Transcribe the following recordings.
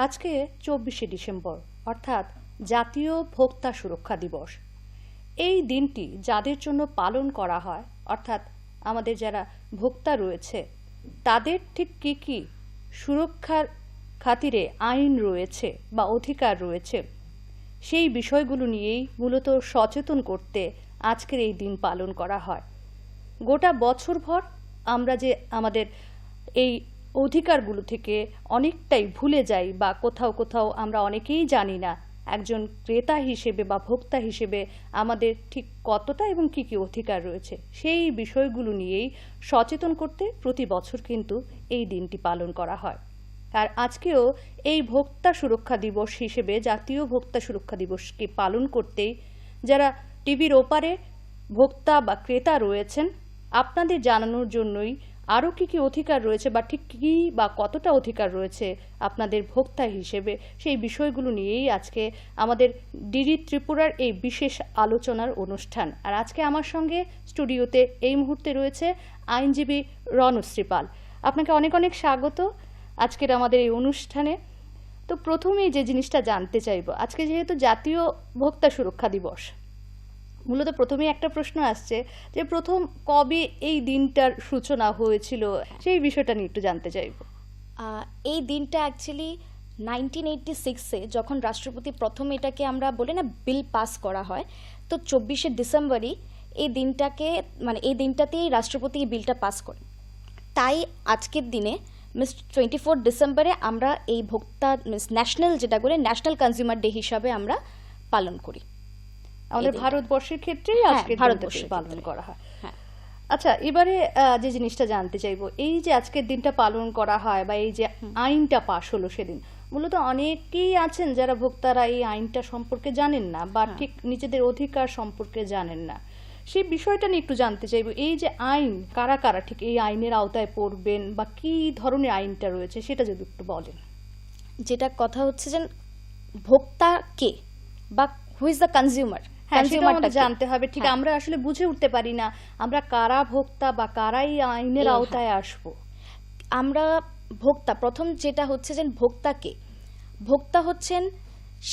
আজকে ২৪শে ডিসেম্বর অর্থাৎ জাতীয় ভোক্তা সুরক্ষা দিবস। এই দিনটি যাদের জন্য পালন করা হয় অর্থাৎ আমাদের যারা ভোক্তা রয়েছে তাদের ঠিক কী কী সুরক্ষার খাতিরে আইন রয়েছে বা অধিকার রয়েছে সেই বিষয়গুলো নিয়েই মূলত সচেতন করতে আজকের এই দিন পালন করা হয়। গোটা বছরভর আমরা যে আমাদের এই অধিকারগুলো থেকে অনেকটাই ভুলে যাই বা কোথাও কোথাও আমরা অনেকেই জানি না একজন ক্রেতা হিসেবে বা ভোক্তা হিসেবে আমাদের ঠিক কতটা এবং কী কী অধিকার রয়েছে সেই বিষয়গুলো নিয়েই সচেতন করতে প্রতি বছর কিন্তু এই দিনটি পালন করা হয়। আর আজকেও এই ভোক্তা সুরক্ষা দিবস হিসেবে জাতীয় ভোক্তা সুরক্ষা দিবসকে পালন করতেই যারা টিভির ওপারে ভোক্তা বা ক্রেতা রয়েছেন আপনাদের জানানোর জন্যই আরও কী কী অধিকার রয়েছে বা ঠিক কী বা কতটা অধিকার রয়েছে আপনাদের ভোক্তা হিসেবে সেই বিষয়গুলো নিয়েই আজকে আমাদের ডিডি ত্রিপুরার এই বিশেষ আলোচনার অনুষ্ঠান। আর আজকে আমার সঙ্গে স্টুডিওতে এই মুহূর্তে রয়েছে আইনজীবী রণশ্রী পাল। আপনাকে অনেক অনেক স্বাগত আজকের আমাদের এই অনুষ্ঠানে। তো প্রথমেই যে জিনিসটা জানতে চাইব, আজকে যেহেতু জাতীয় ভোক্তা সুরক্ষা দিবস, মূলত প্রথমেই একটা প্রশ্ন আসছে যে প্রথম কবে এই দিনটার সূচনা হয়েছিল সেই বিষয়টা নিয়ে একটু জানতে চাইব। এই দিনটা অ্যাকচুয়ালি 1986-এ যখন রাষ্ট্রপতি প্রথম এটাকে আমরা বলি না বিল পাস করা হয়, তো 24শে ডিসেম্বরই এই দিনটাকে এই দিনটাতেই রাষ্ট্রপতি এই বিলটা পাস করেন। তাই আজকের দিনে 24 ডিসেম্বরে আমরা এই ভোক্তা ন্যাশনাল যেটা করে ন্যাশনাল কনজিউমার ডে হিসাবে আমরা পালন করি। আমাদের ভারতবর্ষের ক্ষেত্রেই আজকে ভারতবর্ষে পালন করা হয়। আচ্ছা, এবারে যে জিনিসটা জানতে চাইবো, এই যে আজকের দিনটা পালন করা হয় বা এই যে আইনটা পাশ হলো সেদিন, মূলত অনেকেই আছেন যারা ভোক্তারা এই আইনটা সম্পর্কে জানেন না বা ঠিক নিজেদের অধিকার সম্পর্কে জানেন না। সেই বিষয়টা নিয়ে একটু জানতে চাইবো, এই যে আইন কারা কারা ঠিক এই আইনের আওতায় পড়বেন বা কি ধরনের আইনটা রয়েছে সেটা যদি একটু বলেন। যেটা কথা হচ্ছে যে ভোক্তা কে বা হু ইজ দ্য কনজিউমার, কনজিউমারটা জানতে হবে। ঠিক আমরা আসলে বুঝে উঠতে পারি না আমরা কারা ভোক্তা বা কারাই আইনের আওতায় আসব। আমরা ভোক্তা, প্রথম যেটা হচ্ছে যে ভোক্তা কে, ভোক্তা হচ্ছেন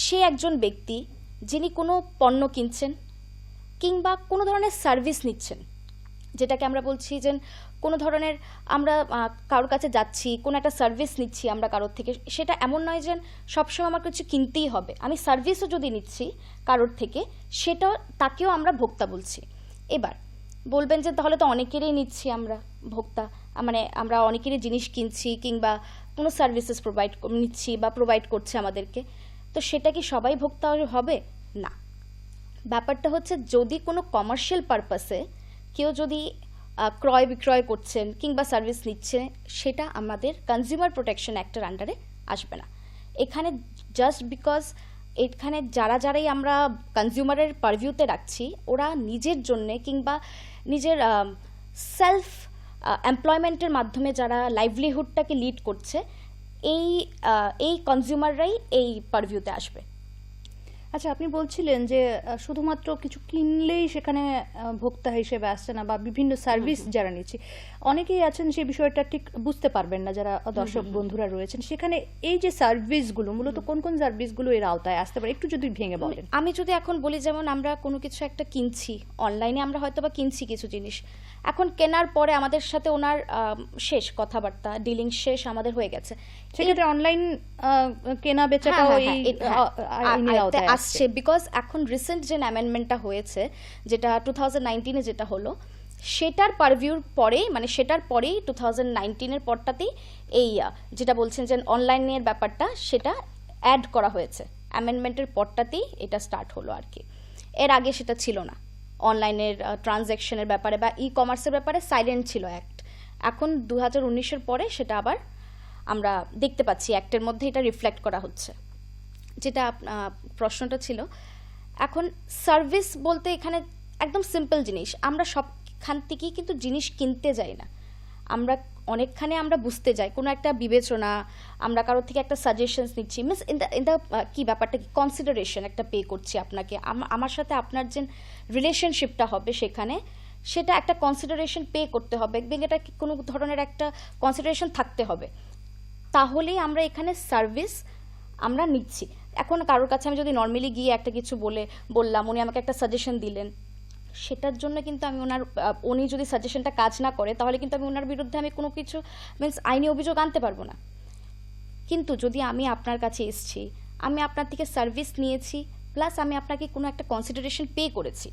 সে একজন ব্যক্তি যিনি কোনো পণ্য কিনছেন কিংবা কোনো ধরনের সার্ভিস নিচ্ছেন, যেটাকে আমরা বলছি যে কোনো ধরনের আমরা কারোর কাছে যাচ্ছি, কোনো একটা সার্ভিস নিচ্ছি আমরা কারোর থেকে, সেটা এমন নয় যে সবসময় আমার কিছু কিনতেই হবে, আমি সার্ভিসও যদি নিচ্ছি কারোর থেকে সেটা তাকেও আমরা ভোক্তা বলছি। এবার বলবেন যে তাহলে তো অনেকেরই নিচ্ছি আমরা ভোক্তা, আমরা অনেকেরই জিনিস কিনছি কিংবা কোনো সার্ভিসেস নিচ্ছি বা প্রোভাইড করছে আমাদেরকে, তো সেটা কি সবাই ভোক্তা হবে? না। ব্যাপারটা হচ্ছে যদি কোনো কমার্শিয়াল পারপাসে কেউ যদি ক্রয় বিক্রয় করছেন কিংবা সার্ভিস নিচ্ছে, সেটা আমাদের কনজিউমার প্রোটেকশন অ্যাক্টের আন্ডারে আসবে না। এখানে জাস্ট বিকজ এখানে যারাই আমরা কনজিউমারের পারভিউতে রাখছি, ওরা নিজের জন্যে কিংবা নিজের সেলফ এমপ্লয়মেন্টের মাধ্যমে যারা লাইভলিহুডটাকে লিড করছে, এই কনজিউমাররাই এই পারভিউতে আসবে। আচ্ছা, আপনি বলছিলেন যে শুধুমাত্র কিছু কিনলেই সেখানে ভোক্তা হিসেবে আসছে না বা বিভিন্ন সার্ভিস যারা নিচ্ছে, অনেকেই আছেন সেই বিষয়টা ঠিক বুঝতে পারবেন না যারা দর্শক বন্ধুরা রয়েছেন, সেখানে এই যে সার্ভিসগুলো মূলত কোন কোন সার্ভিসগুলো এর আওতায় আসতে পারে একটু যদি ভেঙে বলেন। আমি যদি এখন বলি, যেমন আমরা কোনো কিছু একটা কিনছি অনলাইনে, আমরা হয়তো বা কিনছি কিছু জিনিস, এখন কেনার পরে আমাদের সাথে ওনার শেষ কথাবার্তা, ডিলিং শেষ আমাদের হয়ে গেছে, সেক্ষেত্রে অনলাইন কেনা বেচাটাও এই আইনের আওতায় আসছে। বিকজ এখন রিসেন্ট যে অ্যামেন্ডমেন্টটা হয়েছে, যেটা 2019-এ যেটা হলো, সেটার পারভিউর পরে সেটার পরেই 2019-এর পরটাতেই এই যেটা বলছেন যে অনলাইনের ব্যাপারটা সেটা অ্যাড করা হয়েছে, অ্যামেন্ডমেন্টের পরটাতেই এটা স্টার্ট হলো আর কি। এর আগে সেটা ছিল না। অনলাইনের ট্রানজ্যাকশনের ব্যাপারে বা ই কমার্সের ব্যাপারে সাইলেন্ট ছিল অ্যাক্ট। এখন 2019-এর পরে সেটা আবার আমরা দেখতে পাচ্ছি অ্যাক্টের মধ্যে এটা রিফ্লেক্ট করা হচ্ছে। যেটা প্রশ্নটা ছিল, এখন সার্ভিস বলতে এখানে একদম সিম্পল জিনিস, আমরা সবখান থেকেই কিন্তু জিনিস কিনতে যাই না, আমরা অনেকখানে আমরা বুঝতে যাই, কোনো একটা বিবেচনা, আমরা কারোর থেকে একটা সাজেশনস নিচ্ছি, মিনস ইন দ্য কি ব্যাপারটা কি কনসিডারেশন একটা পে করছি আপনাকে, আমার সাথে আপনার যে রিলেশনশিপটা হবে সেখানে সেটা একটা কনসিডারেশন পে করতে হবে, এটা কোনো ধরনের একটা কনসিডারেশন থাকতে হবে, তাহলেই আমরা এখানে সার্ভিস আমরা নিচ্ছি। এখন কারোর কাছে আমি যদি নর্মালি গিয়ে একটা কিছু বললাম, উনি আমাকে একটা সাজেশন দিলেন, সেটার জন্য কিন্তু আমি উনি যদি সাজেশনটা কাজ না করে, তাহলে কিন্তু আমি ওনার বিরুদ্ধে আমি কোনো কিছু মিন্স আইনি অভিযোগ আনতে পারবো না। কিন্তু যদি আমি আপনার কাছে এসেছি, আমি আপনার থেকে সার্ভিস নিয়েছি, প্লাস আমি আপনাকে কোনো একটা কনসিডারেশন পে করেছি,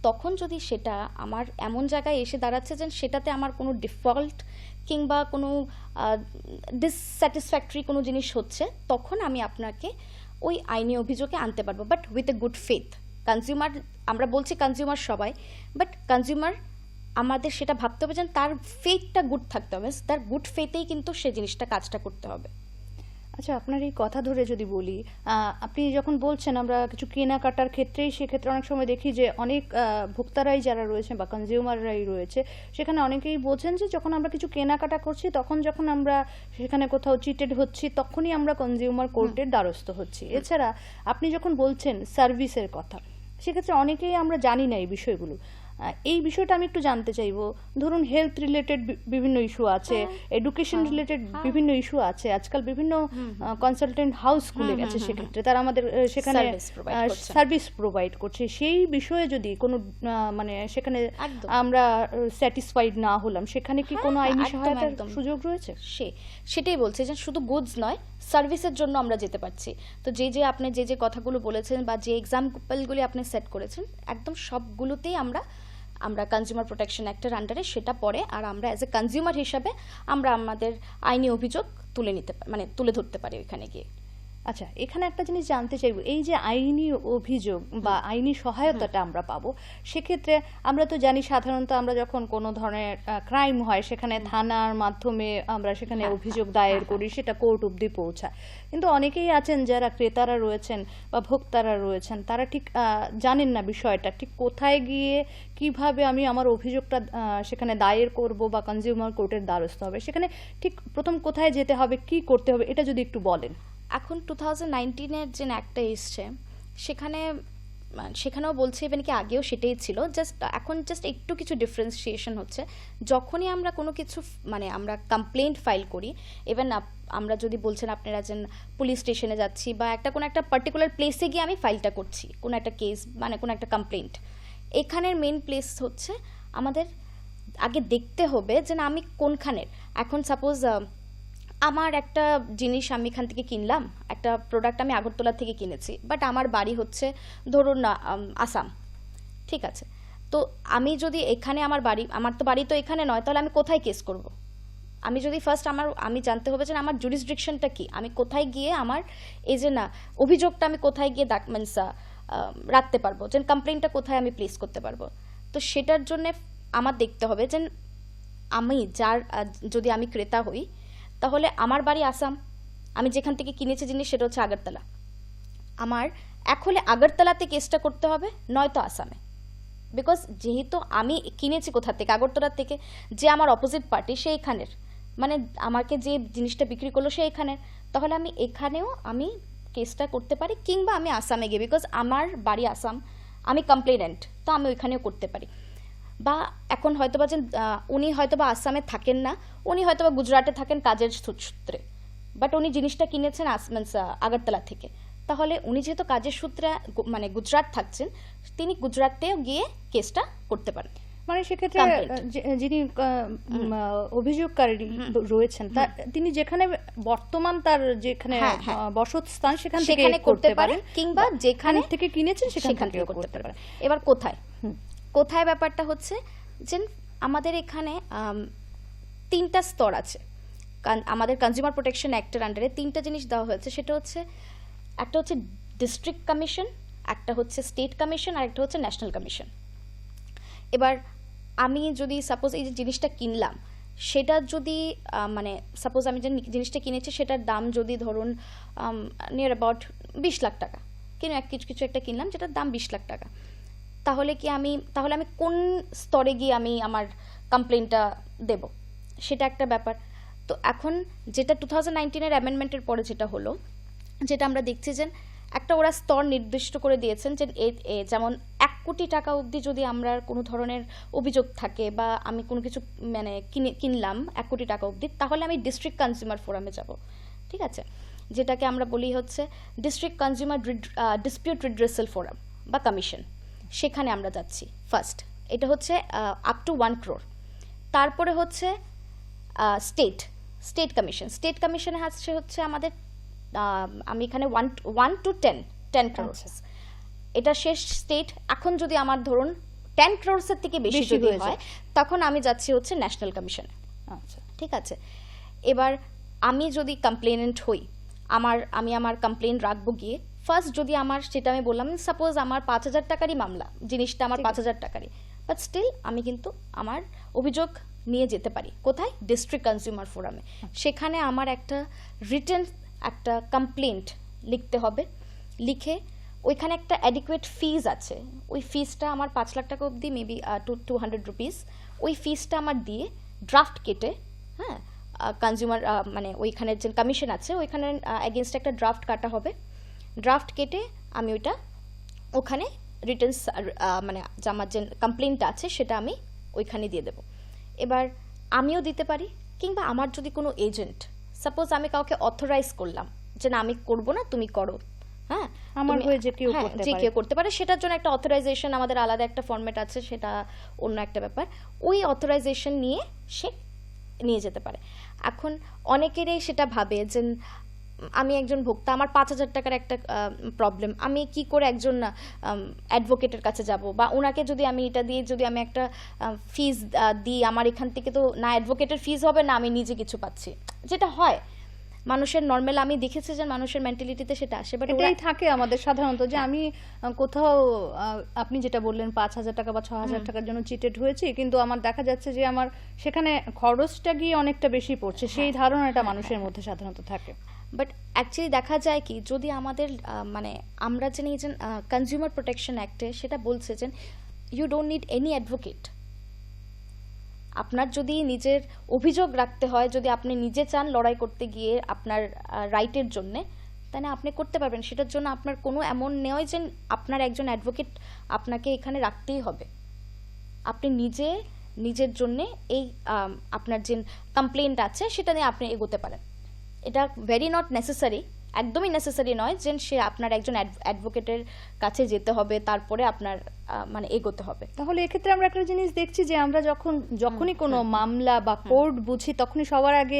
তখন যদি সেটা আমার এমন জায়গায় এসে দাঁড়াচ্ছে যে সেটাতে আমার কোনো ডিফল্ট কিংবা কোনো ডিসস্যাটিসফ্যাক্টরি কোনো জিনিস হচ্ছে, তখন আমি আপনাকে ওই আইনি অভিযোগে আনতে পারবো, but with a good faith. Consumer, আমরা বলছি কনজিউমার সবাই, বাট কনজিউমার আমাদের সেটা ভাবতে হবে যে তার ফেথটা গুড থাকতে হবে, তার গুড ফেথেই কিন্তু সে জিনিসটা কাজটা করতে হবে। আচ্ছা, আপনার এই কথা ধরে যদি বলি, আপনি যখন বলছেন আমরা কিছু কেনাকাটার ক্ষেত্রেই, সেক্ষেত্রে অনেক সময় দেখি যে অনেক ভোক্তারাই যারা রয়েছে বা কনজিউমাররাই রয়েছে, সেখানে অনেকেই বোঝেন যে যখন আমরা কিছু কেনাকাটা করছি, তখন যখন আমরা সেখানে কোথাও চিটেড হচ্ছি, তখনই আমরা কনজিউমার কোর্টের দ্বারস্থ হচ্ছি। এছাড়া আপনি যখন বলছেন সার্ভিসের কথা, সেক্ষেত্রে অনেকেই আমরা জানি না এই বিষয়গুলো। এই বিষয়টা আমি একটু জানতে চাইবো। ধরুন হেলথ রিলেটেড বিভিন্ন ইস্যু আছে, এডুকেশন রিলেটেড বিভিন্ন ইস্যু আছে, আজকাল বিভিন্ন কনসালটেন্ট হাউস খুলে গেছে, সেক্ষেত্রে তারা আমাদের সেখানে সার্ভিস প্রোভাইড করছে। সেই বিষয়ে যদি কোনো মানে সেখানে আমরা স্যাটিসফাইড না হলাম, সেখানে কি কোনো আইনি সহায়তার সুযোগ রয়েছে? সেটাই বলছে যে শুধু গুডস নয়, সার্ভিসের জন্য আমরা যেতে পারছি। তো যে আপনি যে কথাগুলো বলেছেন বা যে এক্সাম্পলগুলি আপনি সেট করেছেন, একদম সবগুলোতেই আমরা কনজিউমার প্রোটেকশন অ্যাক্টের আন্ডারে সেটা পড়ে, আর আমরা অ্যাজ এ কনজিউমার হিসাবে আমরা আমাদের আইনি অভিযোগ তুলে ধরতে পারি ওইখানে গিয়ে। আচ্ছা, এখানে একটা জিনিস জানতে চাইবো, এই যে আইনি অভিযোগ বা আইনি সহায়তাটা আমরা পাবো, সেক্ষেত্রে আমরা তো জানি সাধারণত আমরা যখন কোনো ধরনের ক্রাইম হয়, সেখানে থানার মাধ্যমে আমরা সেখানে অভিযোগ দায়ের করি, সেটা কোর্ট অবধি পৌঁছায়। কিন্তু অনেকেই আছেন যারা ক্রেতারা রয়েছেন বা ভোক্তারা রয়েছেন, তারা ঠিক জানেন না বিষয়টা, ঠিক কোথায় গিয়ে কিভাবে আমি আমার অভিযোগটা সেখানে দায়ের করব বা কনজিউমার কোর্টের দ্বারস্থ হবে, সেখানে ঠিক প্রথম কোথায় যেতে হবে, কি করতে হবে, এটা যদি একটু বলেন। এখন 2019-এর যে অ্যাক্টটা এসছে, সেখানেও বলছে, ইভেন কি আগেও সেটাই ছিল, এখন একটু কিছু ডিফারেন্সিয়েশন হচ্ছে। যখনই আমরা কোনো কিছু আমরা কমপ্লেন্ট ফাইল করি, ইভেন আমরা যদি বলছেন আপনারা যে পুলিশ স্টেশনে যাচ্ছি বা কোনো একটা পার্টিকুলার প্লেসে গিয়ে আমি ফাইলটা করছি, কোনো একটা কেস কোনো একটা কমপ্লেন্ট, এখানের মেন প্লেস হচ্ছে আমাদের আগে দেখতে হবে যে না আমি কোনখানের। এখন সাপোজ আমার একটা জিনিস আমি এখান থেকে কিনলাম, একটা প্রোডাক্ট আমি আগরতলা থেকে কিনেছি, বাট আমার বাড়ি হচ্ছে ধরুন না আসাম, ঠিক আছে। তো আমি যদি এখানে আমার তো বাড়ি তো এখানে নয়, তাহলে আমি কোথায় কেস করব? আমি যদি ফার্স্ট আমি জানতে হবে যে আমার জুরিসডিকশনটা কি, আমি কোথায় গিয়ে আমার এই যে অভিযোগটা আমি কোথায় গিয়ে রাখতে পারবো, যে কমপ্লেনটা কোথায় আমি প্লেস করতে পারবো। তো সেটার জন্যে আমার দেখতে হবে যে যদি আমি ক্রেতা হই, তাহলে আমার বাড়ি আসাম, আমি যেখান থেকে কিনেছি জিনিস সেটা হচ্ছে আগরতলা, আমার হলে আগরতলাতে কেসটা করতে হবে, নয়তো আসামে। বিকজ যেহেতু আমি কিনেছি কোথা থেকে, আগরতলা থেকে, যে আমার অপোজিট পার্টি সে এখানের, আমাকে যে জিনিসটা বিক্রি করলো সে এখানের, তাহলে আমি এখানেও আমি কেসটা করতে পারি, কিংবা আমি আসামে গিয়ে, বিকজ আমার বাড়ি আসাম, আমি কমপ্লেনেন্ট, তো আমি ওইখানেও করতে পারি। বা এখন হয়তোবা যে উনি হয়তোবা আসামে থাকেন না, উনি হয়তোবা গুজরাটে থাকেন কাজের সূত্রে, বাট উনি জিনিসটা কিনেছেন আগরতলা থেকে, তাহলে উনি যেহেতু কাজের সূত্রে গুজরাট থাকছেন, তিনি গুজরাটেও গিয়ে কেসটা করতে পারেন। সেক্ষেত্রে যিনি অভিযোগকারী রয়েছেন, তিনি যেখানে বর্তমান তার যেখানে বসতস্থান, সেখান থেকে করতে পারেন, কিংবা যেখানে থেকে কিনেছেন সেখান থেকে করতে পারেন। এবার কোথায় ব্যাপারটা হচ্ছে যে আমাদের এখানে 3টা স্তর আছে। আমাদের কনজিউমার প্রোটেকশন অ্যাক্টের আন্ডারে 3টা জিনিস দেওয়া হয়েছে, সেটা হচ্ছে একটা হচ্ছে ডিস্ট্রিক্ট কমিশন, একটা হচ্ছে স্টেট কমিশন, আর একটা হচ্ছে ন্যাশনাল কমিশন। এবার আমি যদি সাপোজ এই যে জিনিসটা কিনলাম, সেটা যদি সাপোজ আমি যে জিনিসটা কিনেছি সেটার দাম যদি ধরুন নিয়ার অ্যাবাউট 20 লাখ টাকা, কিছু একটা কিনলাম যেটার দাম 20 লাখ টাকা, তাহলে আমি কোন স্তরে গিয়ে আমি আমার কমপ্লেনটা দেব, সেটা একটা ব্যাপার। তো এখন যেটা 2019-এর অ্যামেন্ডমেন্টের পরে যেটা হলো, যেটা আমরা দেখছি যে একটা ওরা স্তর নির্দিষ্ট করে দিয়েছেন যে যেমন 1 কোটি টাকা অবধি যদি আমরা কোনো ধরনের অভিযোগ থাকে বা আমি কোনো কিছু কিনলাম 1 কোটি টাকা অবধি, তাহলে আমি ডিস্ট্রিক্ট কনজিউমার ফোরামে যাব, ঠিক আছে। যেটাকে আমরা বলি হচ্ছে district consumer dispute redressal forum বা কমিশন, সেখানে আমরা যাচ্ছি ফার্স্ট। এটা হচ্ছে আপ টু 1 crore। তারপরে হচ্ছে স্টেট কমিশনে হচ্ছে আমাদের আমি এখানে 1 to 10 crores। এটা শেষ স্টেট। এখন যদি আমার ধরুন 10 crores এর থেকে বেশি যদি হয় তখন আমি যাচ্ছি হচ্ছে ন্যাশনাল কমিশনে। আচ্ছা, ঠিক আছে। এবার আমি যদি কমপ্লেনেন্ট হই, আমি আমার কমপ্লেন রাখবো গিয়ে ফার্স্ট। যদি আমার, সেটা আমি বললাম, সাপোজ আমার 5,000 টাকারই মামলা, জিনিসটা আমার 5,000 টাকারই, বাট স্টিল আমি কিন্তু আমার অভিযোগ নিয়ে যেতে পারি কোথায়? ডিস্ট্রিক্ট কনজিউমার ফোরামে। সেখানে আমার একটা রিটেন একটা কমপ্লেন্ট লিখতে হবে। লিখে ওইখানে একটা অ্যাডিকুয়েট ফিজ আছে, ওই ফিজটা আমার 5 লাখ টাকা অবধি, মেবি 200 রুপিস। ওই ফিজটা আমার দিয়ে ড্রাফট কেটে, হ্যাঁ, কনজিউমার মানে ওইখানের যে কমিশন আছে ওইখানে এগেনস্ট একটা ড্রাফট কাটা হবে। ড্রাফট কেটে আমি ওইটা ওখানে রিটার্নস মানে আমার যে কমপ্লেনটা আছে সেটা আমি ওইখানে দিয়ে দেবো। এবার আমিও দিতে পারি, কিংবা আমার যদি কোনো এজেন্ট, সাপোজ আমি কাউকে অথরাইজ করলাম যে না আমি করবো না, তুমি করো, হ্যাঁ, আমার হয়ে যে কেউ করতে পারে, সেটার জন্য একটা অথরাইজেশন আমাদের আলাদা একটা ফরম্যাট আছে, সেটা অন্য একটা ব্যাপার। ওই অথরাইজেশন নিয়ে সে নিয়ে যেতে পারে। এখন অনেকেরই সেটা ভাবে যে আমি একজন ভোক্তা, আমার 5,000 টাকার একটা প্রবলেম, আমি কি করে একজন অ্যাডভোকেটের কাছে যাব, বা ওনাকে যদি আমি এটা দিয়ে যদি আমি একটা ফিজ দিই, আমার এখান থেকে তো না অ্যাডভোকেটের ফিজ হবে, না আমি নিজে কিছু পাচ্ছি, যেটা হয় মানুষের নর্মাল। আমি দেখেছি যে মানুষের মেন্টালিটিতে সেটা আসে, বাট এটাই থাকে আমাদের সাধারণত, যে আমি কোথাও আপনি যেটা বললেন 5,000 টাকা বা 6,000 টাকার জন্য চিটেড হয়েছি, কিন্তু আমার দেখা যাচ্ছে যে আমার সেখানে খরচটা গিয়ে অনেকটা বেশি পড়ছে, সেই ধারণাটা মানুষের মধ্যে সাধারণত থাকে। বাট অ্যাকচুয়ালি দেখা যায় কি, যদি আমাদের মানে আমরা জানি যে কনজিউমার প্রোটেকশন অ্যাক্টে সেটা বলছে যে you don't need any advocate. আপনার যদি নিজের অভিযোগ রাখতে হয়, যদি আপনি নিজে চান লড়াই করতে গিয়ে আপনার রাইটের জন্যে, তাহলে আপনি করতে পারবেন। সেটার জন্য আপনার কোনো এমন নয় যে আপনার একজন অ্যাডভোকেট আপনাকে এখানে রাখতেই হবে। আপনি নিজের জন্যে এই আপনার যে কমপ্লেন্ট আছে সেটা নিয়ে আপনি এগোতে পারেন। এটা ভেরি নট নেসেসারি, একদমই নেসেসারি নয় যে সে আপনার একজন অ্যাডভোকেটের কাছে যেতে হবে, তারপরে আপনার মানে এগোতে হবে। তাহলে এক্ষেত্রে আমরা একটা জিনিস দেখছি যে আমরা যখনই কোনো মামলা বা কোর্ট বুঝি, তখনই সবার আগে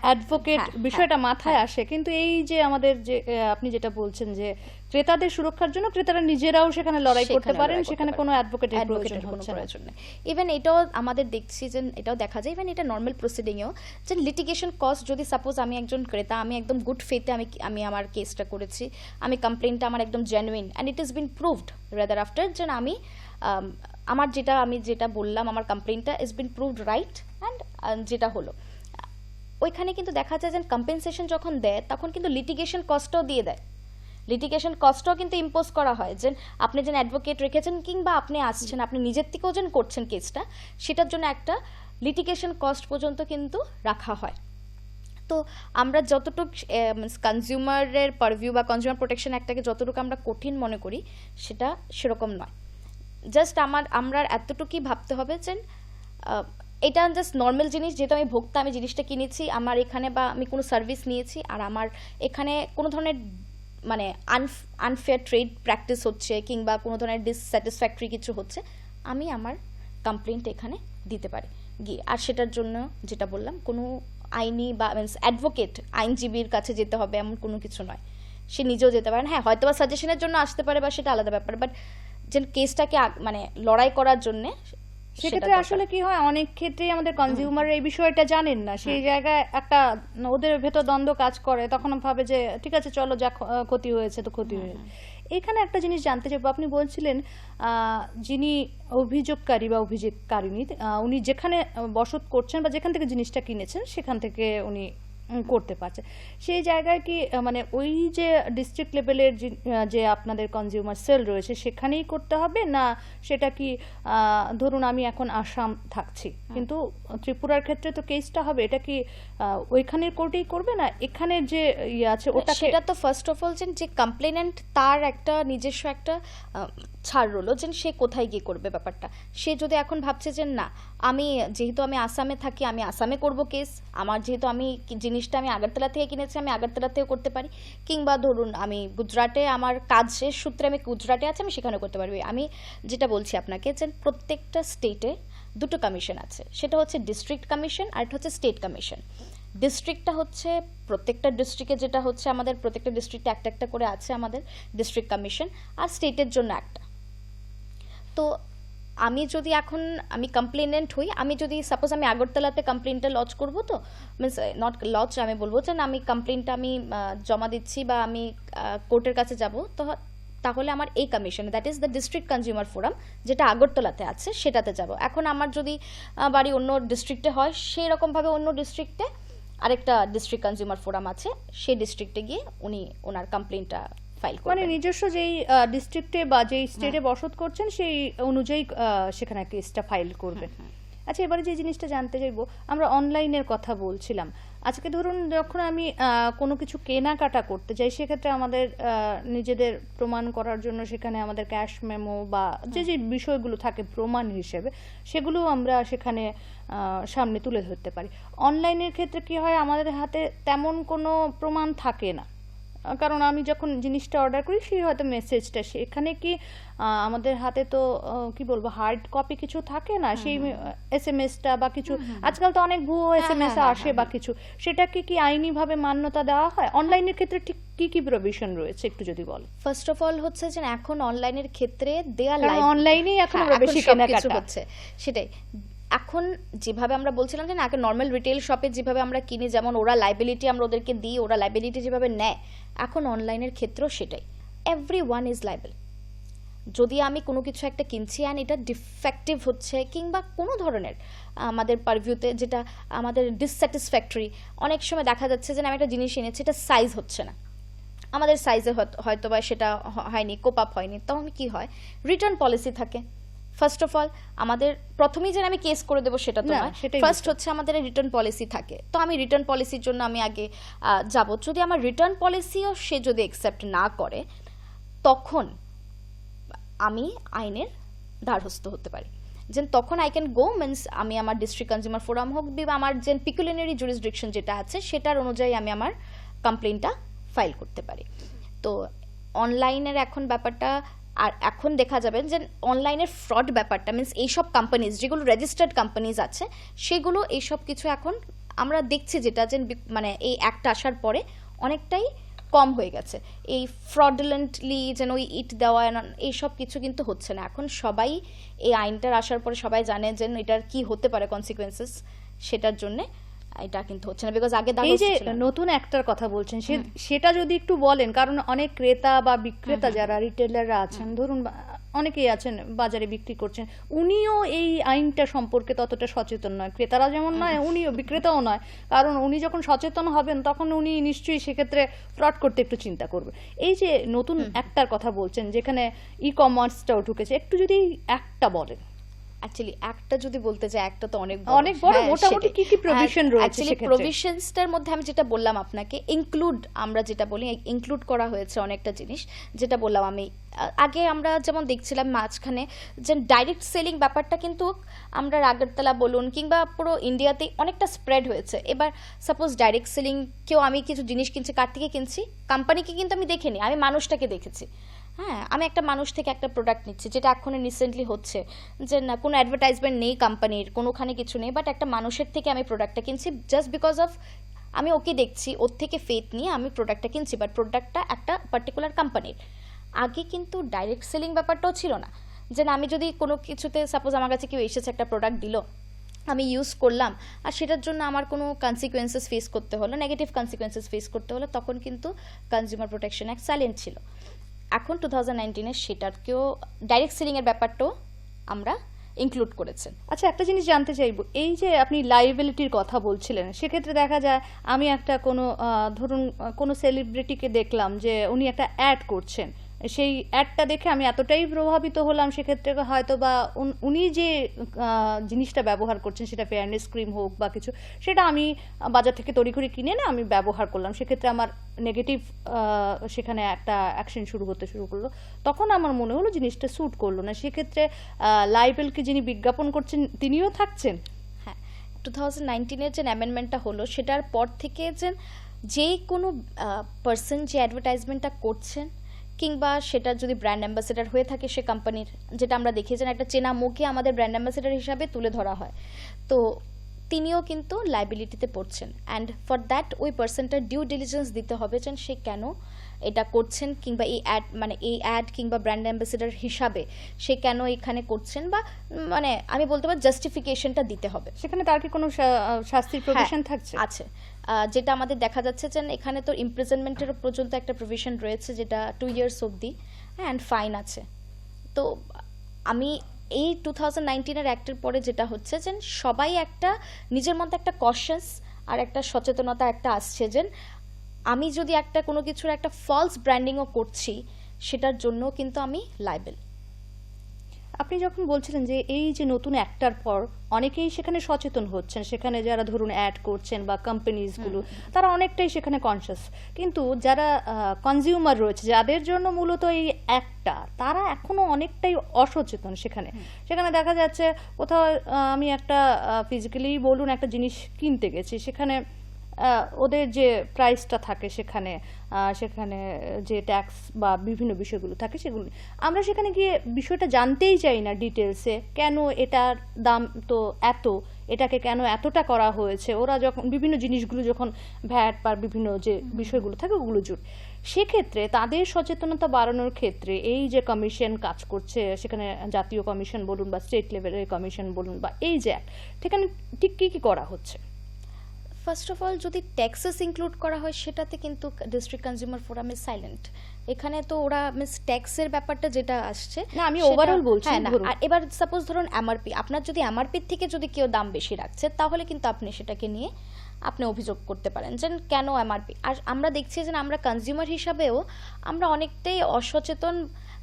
অ্যাডভোকেট বিষয়টা মাথায় আসে। কিন্তু এই যে আমাদের যে আপনি যেটা বলছেন যে ক্রেতাদের সুরক্ষার জন্য ক্রেতারা নিজেরাও সেখানে লড়াই করতে পারেন, সেখানে কোনো অ্যাডভোকেটের প্রয়োজন হচ্ছে না। ইভেন এটাও আমাদের দেখছি যে এটাও দেখা যায়, ইভেন এটা নর্মাল প্রসিডিংয়েও, যে লিটিগেশন কস্ট, যদি সাপোজ আমি একজন ক্রেতা, আমি একদম গুড ফেথে আমি আমার কেসটা করেছি, আমি কমপ্লেনটা আমার একদম genuine and it is been proved rather after, যে আমি আমার যেটা বললাম, আমার কমপ্লেনটা is been proved right, and যেটা হলো ওইখানে কিন্তু দেখা যায় যে কম্পেনসেশন যখন দেয় তখন কিন্তু লিটিগেশন কস্টও দিয়ে দেয়। লিটিগেশন কস্টও কিন্তু ইম্পোজ করা হয়, যে আপনি যেন অ্যাডভোকেট রেখেছেন কিংবা আপনি আসছেন, আপনি নিজের থেকেও যেন করছেন কেসটা, সেটার জন্য একটা লিটিগেশন কস্ট পর্যন্ত কিন্তু রাখা হয়। তো আমরা যতটুকু কনজিউমারের পারভিউ বা কনজিউমার প্রোটেকশন অ্যাক্টটাকে যতটুকু আমরা কঠিন মনে করি, সেটা সেরকম নয়। জাস্ট আমরা এতটুকুই ভাবতে হবে যে এটা জাস্ট নর্মাল জিনিস, যেহেতু আমি ভোক্তা, আমি জিনিসটা কিনেছি আমার এখানে, বা আমি কোনো সার্ভিস নিয়েছি, আর আমার এখানে কোনো ধরনের মানে আনফেয়ার ট্রেড প্র্যাকটিস হচ্ছে কিংবা কোনো ধরনের ডিসস্যাটিসফ্যাক্টরি কিছু হচ্ছে, আমি আমার কমপ্লেন্ট এখানে দিতে পারি গিয়ে। আর সেটার জন্য যেটা বললাম, কোনো আইনি বা মিনস অ্যাডভোকেট, আইনজীবীর কাছে যেতে হবে এমন কোনো কিছু নয়, সে নিজেও যেতে পারেন। হ্যাঁ, হয়তো বা সাজেশনের জন্য আসতে পারে, বা সেটা আলাদা ব্যাপার, বাট যে কেসটাকে মানে লড়াই করার জন্যে, সেক্ষেত্রে আসলে কি হয়, অনেক ক্ষেত্রেই আমাদের কনজিউমার এই বিষয়টা জানেন না, সেই জায়গায় একটা ওদের ভেতর দ্বন্দ্ব কাজ করে, তখন ভাবে যে ঠিক আছে চলো, যা ক্ষতি হয়েছে তো ক্ষতি হয়েছে। এখানে একটা জিনিস জানতে চাইবো, আপনি বলছিলেন যিনি অভিযোগকারী বা অভিযোগকারিনী, উনি যেখানে বসত করছেন বা যেখান থেকে জিনিসটা কিনেছেন সেখান থেকে উনি করতে পারছে, সেই জায়গায় কি মানে ওই যে ডিস্ট্রিক্ট লেভেলের যে আপনাদের কনজিউমার সেল রয়েছে সেখানেই করতে হবে, না সেটা কি ধরুন আমি এখন আসাম থাকছি কিন্তু ত্রিপুরার ক্ষেত্রে তো কেসটা হবে, এটা কি ওইখানের কোর্টেই করবে, না এখানের যে ইয়ে আছে ওটা? সেটা তো ফার্স্ট অফ অল যে কমপ্লেনেন্ট তার একটা নিজস্ব একটা ছাড় রইলো যে সে কোথায় গিয়ে করবে ব্যাপারটা। সে যদি এখন ভাবছে যে না, যেহেতু আমি আসামে থাকি, আমি আসামে করব কেস, আমার যেহেতু আমি জিনিস জিনিসটা আমি আগরতলা থেকে কিনেছি, আমি আগরতলাতেও করতে পারি, কিংবা ধরুন আমি গুজরাটে আমার কাজের সূত্রে আমি গুজরাটে আছি, আমি সেখানেও করতে পারবি। আমি যেটা বলছি আপনাকে যে প্রত্যেকটা স্টেটে দুটো কমিশন আছে, সেটা হচ্ছে ডিস্ট্রিক্ট কমিশন আর এটা হচ্ছে স্টেট কমিশন। ডিস্ট্রিক্টটা হচ্ছে প্রত্যেকটা ডিস্ট্রিক্টে, যেটা হচ্ছে আমাদের প্রত্যেকটা ডিস্ট্রিক্টে একটা একটা করে আছে আমাদের ডিস্ট্রিক্ট কমিশন, আর স্টেটের জন্য একটা। তো আমি যদি এখন আমি কমপ্লেনেন্ট হই, আমি যদি সাপোজ আমি আগরতলাতে কমপ্লেনটা লজ করব, তো মিনস নট লজ, আমি বলবো যে না, আমি কমপ্লেনটা আমি জমা দিচ্ছি বা আমি কোর্টের কাছে যাব, তো তাহলে আমার এই কমিশনে, that is the district consumer forum, যেটা আগরতলাতে আছে সেটাতে যাব। এখন আমার যদি বাড়ি অন্য ডিস্ট্রিক্টে হয়, সেই রকমভাবে অন্য ডিস্ট্রিক্টে আরেকটা ডিস্ট্রিক্ট কনজিউমার ফোরাম আছে, সেই ডিস্ট্রিক্টে গিয়ে উনি ওনার কমপ্লেনটা ফাইল করবেন। মানে নিজস্ব যেই ডিস্ট্রিক্টে বা যেই স্টেটে বসত করছেন সেই অনুযায়ী সেখানে কেসটা ফাইল করবেন। আচ্ছা, এবারে যে জিনিসটা জানতে চাইবো, আমরা অনলাইনের কথা বলছিলাম। আজকে ধরুন যখন আমি কোনো কিছু কেনাকাটা করতে যাই, সেক্ষেত্রে আমাদের নিজেদের প্রমাণ করার জন্য সেখানে আমাদের ক্যাশ মেমো বা যে যে বিষয়গুলো থাকে প্রমাণ হিসেবে, সেগুলো আমরা সেখানে সামনে তুলে ধরতে পারি। অনলাইনের ক্ষেত্রে কি হয়, আমাদের হাতে তেমন কোনো প্রমাণ থাকে না, কারণ আমি যখন জিনিসটা অর্ডার করি সেই হয়তো মেসেজটা, সেখানে কি আমাদের হাতে তো কি বলবো হার্ড কপি কিছু থাকে না, সেই এসএমএসটা বা কিছু, আজকাল তো অনেক ভুয়ো এসএমএস আসে বা কিছু, সেটাকে কি আইনিভাবে মান্যতা দেওয়া হয়? অনলাইনের ক্ষেত্রে ঠিক কি কি প্রভিশন রয়েছে একটু যদি বল। ফার্স্ট অফ অল হচ্ছে যে এখন অনলাইনের ক্ষেত্রে দেয়া অনলাইনেই এখন বেশি কেনাকাটা হচ্ছে, সেটাই। এখন যেভাবে আমরা বলছিলাম যে না, আগে নর্মাল রিটেল শপে যেভাবে আমরা কিনি, যেমন ওরা লাইবিলিটি আমরা ওদেরকে দিই, ওরা লাইবিলিটি যেভাবে নেয়, এখন অনলাইনের ক্ষেত্রেও সেটাই, এভরি ওয়ান ইজ লাইবেল। যদি আমি কোনো কিছু একটা কিনছি অ্যান্ড এটা ডিফেক্টিভ হচ্ছে, কিংবা কোনো ধরনের আমাদের পারভিউতে যেটা আমাদের ডিসস্যাটিসফ্যাক্টরি, অনেক সময় দেখা যাচ্ছে যে আমি একটা জিনিস এনেছি, এটা সাইজ হচ্ছে না, আমাদের সাইজে হয়তো বা সেটা হয়নি, কোপ আপ হয়নি, তখন কি হয়, রিটার্ন পলিসি থাকে। ফার্স্ট অফ অল আমাদের প্রথমেই যে আমি কেস করে দেবো সেটা তো নয়, ফার্স্ট হচ্ছে আমাদের রিটার্ন পলিসি থাকে। তো আমি রিটার্ন পলিসির জন্য আমি আগে যাব, যদি আমার রিটার্ন পলিসিও সে যদি অ্যাকসেপ্ট না করে, তখন আমি আইনের দ্বারস্থ হতে পারি। যেন তখন আই ক্যান গো, মিনস আমি আমার ডিস্ট্রিক্ট কনজিউমার ফোরাম হোক বা আমার যে পিকুলিনারি জুরিসডিকশন যেটা আছে সেটার অনুযায়ী আমি আমার কমপ্লেনটা ফাইল করতে পারি। তো অনলাইনের এখন ব্যাপারটা, আর এখন দেখা যাবে যে অনলাইনের ফ্রড ব্যাপারটা, মিনস এইসব কোম্পানিজ যেগুলো রেজিস্টার্ড কোম্পানিজ আছে, সেগুলো এইসব কিছু এখন আমরা দেখছি যেটা যে মানে এই অ্যাক্ট আসার পরে অনেকটাই কম হয়ে গেছে। এই ফ্রডুলেন্টলি যেন ওই ইট দেওয়া এইসব কিছু কিন্তু হচ্ছে না। এখন সবাই এই আইনটার আসার পরে সবাই জানে যে এটার কি হতে পারে কনসিকুয়েন্সেস, সেটার জন্যে এটা কিন্তু হচ্ছে না। বিকজ আগে এই যে নতুন একটার কথা বলছেন, সেটা যদি একটু বলেন, কারণ অনেক ক্রেতা বা বিক্রেতা যারা রিটেলাররা আছেন, ধরুন অনেকেই আছেন বাজারে বিক্রি করছেন, উনিও এই আইনটা সম্পর্কে ততটা সচেতন নয়, ক্রেতারা যেমন নয় উনিও, বিক্রেতাও নয়, কারণ উনি যখন সচেতন হবেন তখন উনি নিশ্চয়ই সেক্ষেত্রে ফ্রড করতে একটু চিন্তা করবে। এই যে নতুন একটার কথা বলছেন যেখানে ই কমার্সটাও ঢুকেছে, একটু যদি একটা বলেন। অ্যাকচুয়ালি একটা যদি বলতে চাই, একটা তো অনেক বড়, মোটামুটি কি কি প্রভিশন রয়েছে সেক্ষেত্রে? প্রভিশনসটার মধ্যে আমি যেটা বললাম আপনাকে, ইনক্লুড, আমরা যেটা বলি ইনক্লুড করা হয়েছে অনেকটা জিনিস, যেটা বললাম আমি আগে। আমরা যেমন দেখছিলাম মাঝখানে যে ডাইরেক্ট সেলিং ব্যাপারটা কিন্তু আমরা আগরতলা বলুন কিংবা পুরো ইন্ডিয়াতে অনেকটা স্প্রেড হয়েছে। এবার সাপোজ ডাইরেক্ট সেলিং, কেউ আমি কিছু জিনিস কিনছি, কার থেকে কিনছি, কোম্পানিকে কিন্তু আমি দেখিনি, আমি মানুষটাকে দেখেছি। হ্যাঁ, আমি একটা মানুষ থেকে একটা প্রোডাক্ট নিচ্ছি, যেটা এখন রিসেন্টলি হচ্ছে যে না কোনো অ্যাডভার্টাইজমেন্ট নেই কোম্পানির, কোনোখানে কিছু নেই, বাট একটা মানুষের থেকে আমি প্রোডাক্টটা কিনছি জাস্ট বিকজ অফ আমি ওকে দেখছি, ওর থেকে ফেথ নিয়ে আমি প্রোডাক্টটা কিনছি, বাট প্রোডাক্টটা একটা পার্টিকুলার কোম্পানির। আগে কিন্তু ডাইরেক্ট সেলিং ব্যাপারটাও ছিল না, যে না আমি যদি কোনো কিছুতে সাপোজ আমার কাছে কেউ এসেছে একটা প্রোডাক্ট দিল, আমি ইউজ করলাম, আর সেটার জন্য আমার কোনো কনসিকুয়েন্সেস ফেস করতে হলো, নেগেটিভ কনসিকুয়েন্সেস ফেস করতে হলো, তখন কিন্তু কনজিউমার প্রোটেকশন অ্যাক্ট সাইলেন্ট ছিল। এখন 2019-এ সেটাকেও ডাইরেক্ট সেলিংয়ের ব্যাপারটাও আমরা ইনক্লুড করেছেন। আচ্ছা, একটা জিনিস জানতে চাইবো, এই যে আপনি লাইবিলিটির কথা বলছিলেন, সেক্ষেত্রে দেখা যায় আমি একটা কোনো ধরুন কোনো সেলিব্রিটিকে দেখলাম যে উনি একটা অ্যাড করছেন, সেই অ্যাডটা দেখে আমি এতটাই প্রভাবিত হলাম, সেক্ষেত্রে হয়তো বা উনি যে জিনিসটা ব্যবহার করছেন, সেটা ফেয়ারনেস ক্রিম হোক বা কিছু, সেটা আমি বাজার থেকে তড়িঘড়ি কিনে না আমি ব্যবহার করলাম, সেক্ষেত্রে আমার নেগেটিভ সেখানে একটা অ্যাকশন শুরু করলো, তখন আমার মনে হলো জিনিসটা স্যুট করলো না, সেক্ষেত্রে লাইবেল কি যিনি বিজ্ঞাপন করছেন তিনিও থাকছেন? হ্যাঁ, 2019-এর যে অ্যামেন্ডমেন্টটা হলো সেটার পর থেকে যে কোনো পার্সন যে অ্যাডভার্টাইজমেন্টটা করছেন কিংবা সেটা যদি ব্র্যান্ড অ্যাম্বাসেডার হয়ে থাকে সে কোম্পানির, যেটা আমরা দেখি যে একটা চেনা মুখে আমাদের ব্র্যান্ড অ্যাম্বাসেডার হিসাবে তুলে ধরা হয়, তো তিনিও কিন্তু লাইবিলিটিতে পড়ছেন। অ্যান্ড ফর দ্যাট ওই পার্সনটার ডিউ ডিলিজেন্স দিতে হবে যে সে কেন এটা করছেন, কিংবা এই অ্যাড কিংবা ব্র্যান্ড অ্যাম্বাসেডার হিসাবে সে কেন এখানে করছেন, বা আমি বলতে পারি জাস্টিফিকেশনটা দিতে হবে। সেখানে তার কি কোনো শাস্তির প্রভিশন থাকছে? আছে, যেটা আমাদের দেখা যাচ্ছে যে এখানে তো ইমপ্রিজনমেন্টের পর্যন্ত একটা প্রভিশন রয়েছে, যেটা 2 years অবধি, অ্যান্ড ফাইন আছে। তো আমি এই 2019-এর অ্যাক্টের পরে যেটা হচ্ছে যে সবাই একটা নিজের মধ্যে একটা কশাস আর একটা সচেতনতা একটা আসছে যে আমি যদি একটা কোনো কিছুর একটা ফলস ব্র্যান্ডিংও করছি সেটার জন্য কিন্তু আমি লাইবেল। আপনি যখন বলছিলেন যে এই যে নতুন অ্যাক্টার পর অনেকেই সেখানে সচেতন হচ্ছেন, সেখানে যারা ধরুন অ্যাড করছেন বা কোম্পানিজগুলো তারা অনেকটাই সেখানে কনসিয়াস, কিন্তু যারা কনজিউমার রয়েছে যাদের জন্য মূলত এই অ্যাক্টটা, তারা এখনো অনেকটাই অসচেতন। সেখানে দেখা যাচ্ছে কোথাও আমি একটা ফিজিক্যালি বলুন একটা জিনিস কিনতে গেছি, সেখানে ওদের যে প্রাইসটা থাকে সেখানে যে ট্যাক্স বা বিভিন্ন বিষয়গুলো থাকে সেগুলো আমরা সেখানে গিয়ে বিষয়টা জানতেই চাই না ডিটেলসে, কেন এটার দাম তো এত, এটাকে কেন এতটা করা হয়েছে। ওরা যখন বিভিন্ন জিনিসগুলো যখন ভ্যাট বা বিভিন্ন যে বিষয়গুলো থাকে ওগুলো জুড়ে, সেক্ষেত্রে তাদের সচেতনতা বাড়ানোর ক্ষেত্রে এই যে কমিশন কাজ করছে, সেখানে জাতীয় কমিশন বলুন বা স্টেট লেভেলের কমিশন বলুন বা এই যে অ্যাক্ট, সেখানে ঠিক কী কী করা হচ্ছে? ফার্স্ট অফ অল যদি ট্যাক্সেস ইনক্লুড করা হয় সেটাতে কিন্তু district consumer forum is silent. এখানে তো ওরা ট্যাক্সের ব্যাপারটা যেটা আসছে না, আমি ওভারঅল বলছি। আর এবার সাপোজ ধরুন এমআরপি, আপনার যদি এমআরপির থেকে যদি কেউ দাম বেশি রাখছে তাহলে কিন্তু আপনি সেটাকে নিয়ে আপনি অভিযোগ করতে পারেন যে কেন এমআরপি। আর আমরা দেখছি যে আমরা কনজিউমার হিসাবেও আমরা অনেকটাই অসচেতন,